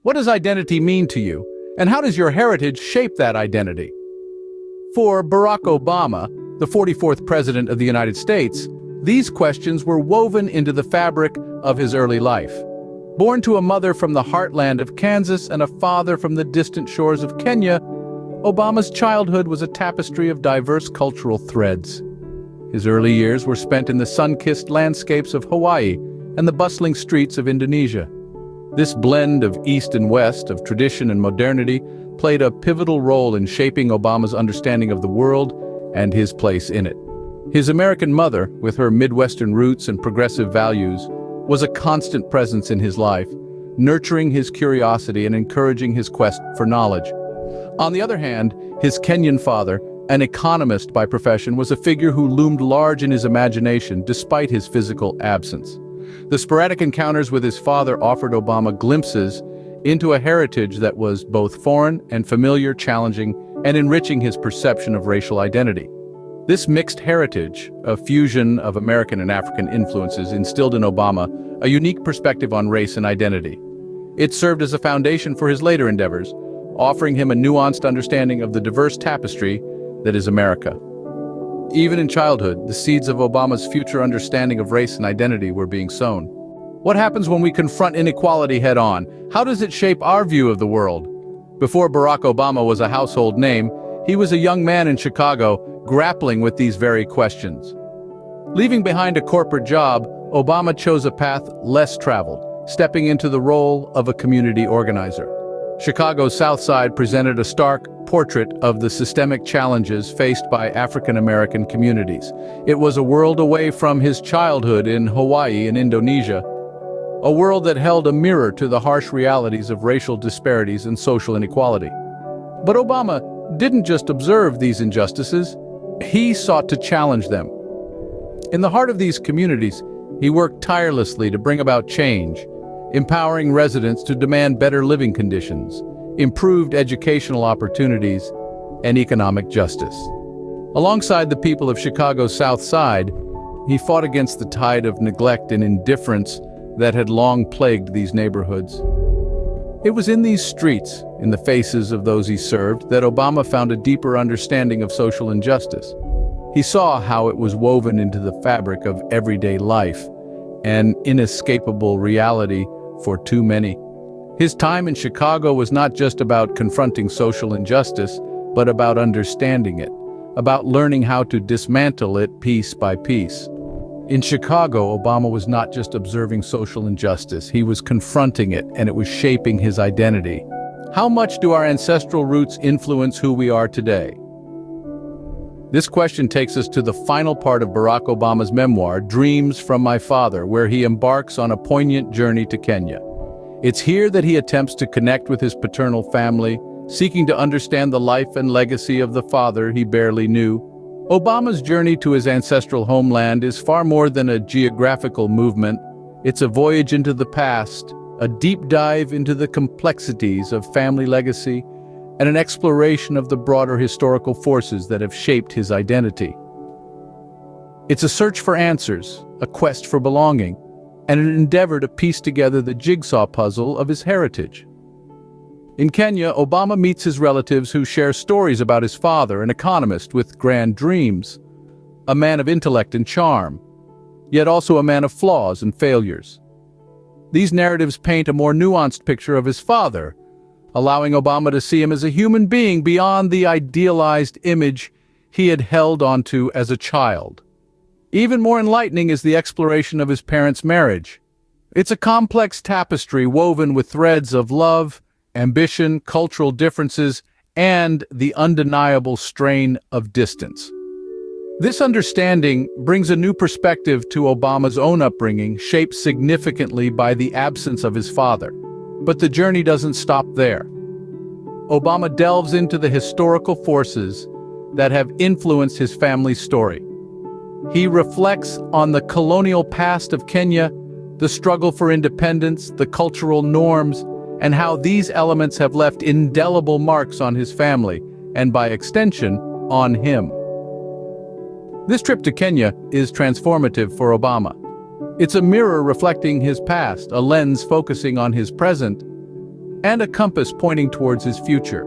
What does identity mean to you, and how does your heritage shape that identity? For Barack Obama, the 44th President of the United States, these questions were woven into the fabric of his early life. Born to a mother from the heartland of Kansas and a father from the distant shores of Kenya, Obama's childhood was a tapestry of diverse cultural threads. His early years were spent in the sun-kissed landscapes of Hawaii and the bustling streets of Indonesia. This blend of East and West, of tradition and modernity, played a pivotal role in shaping Obama's understanding of the world and his place in it. His American mother, with her Midwestern roots and progressive values, was a constant presence in his life, nurturing his curiosity and encouraging his quest for knowledge. On the other hand, his Kenyan father, an economist by profession, was a figure who loomed large in his imagination despite his physical absence. The sporadic encounters with his father offered Obama glimpses into a heritage that was both foreign and familiar, challenging and enriching his perception of racial identity. This mixed heritage, a fusion of American and African influences, instilled in Obama a unique perspective on race and identity. It served as a foundation for his later endeavors, offering him a nuanced understanding of the diverse tapestry that is America. Even in childhood, the seeds of Obama's future understanding of race and identity were being sown. What happens when we confront inequality head-on? How does it shape our view of the world? Before Barack Obama was a household name, he was a young man in Chicago grappling with these very questions. Leaving behind a corporate job, Obama chose a path less traveled, stepping into the role of a community organizer. Chicago's South Side presented a stark portrait of the systemic challenges faced by African American communities. It was a world away from his childhood in Hawaii and Indonesia, a world that held a mirror to the harsh realities of racial disparities and social inequality. But Obama didn't just observe these injustices, he sought to challenge them. In the heart of these communities, he worked tirelessly to bring about change, empowering residents to demand better living conditions, improved educational opportunities, and economic justice. Alongside the people of Chicago's South Side, he fought against the tide of neglect and indifference that had long plagued these neighborhoods. It was in these streets, in the faces of those he served, that Obama found a deeper understanding of social injustice. He saw how it was woven into the fabric of everyday life, an inescapable reality for too many. His time in Chicago was not just about confronting social injustice, but about understanding it, about learning how to dismantle it piece by piece. In Chicago, Obama was not just observing social injustice, he was confronting it, and it was shaping his identity. How much do our ancestral roots influence who we are today? This question takes us to the final part of Barack Obama's memoir, Dreams from My Father, where he embarks on a poignant journey to Kenya. It's here that he attempts to connect with his paternal family, seeking to understand the life and legacy of the father he barely knew. Obama's journey to his ancestral homeland is far more than a geographical movement. It's a voyage into the past, a deep dive into the complexities of family legacy, and an exploration of the broader historical forces that have shaped his identity. It's a search for answers, a quest for belonging, and an endeavor to piece together the jigsaw puzzle of his heritage. In Kenya, Obama meets his relatives who share stories about his father, an economist with grand dreams, a man of intellect and charm, yet also a man of flaws and failures. These narratives paint a more nuanced picture of his father, allowing Obama to see him as a human being beyond the idealized image he had held onto as a child. Even more enlightening is the exploration of his parents' marriage. It's a complex tapestry woven with threads of love, ambition, cultural differences, and the undeniable strain of distance. This understanding brings a new perspective to Obama's own upbringing, shaped significantly by the absence of his father. But the journey doesn't stop there. Obama delves into the historical forces that have influenced his family's story. He reflects on the colonial past of Kenya, the struggle for independence, the cultural norms, and how these elements have left indelible marks on his family, and by extension, on him. This trip to Kenya is transformative for Obama. It's a mirror reflecting his past, a lens focusing on his present, and a compass pointing towards his future.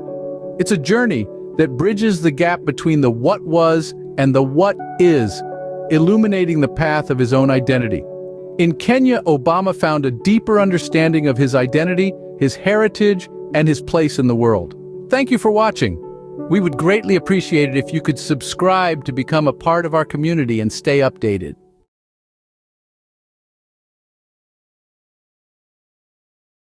It's a journey that bridges the gap between the what was and the what is, illuminating the path of his own identity. In Kenya, Obama found a deeper understanding of his identity, his heritage, and his place in the world. Thank you for watching. We would greatly appreciate it if you could subscribe to become a part of our community and stay updated.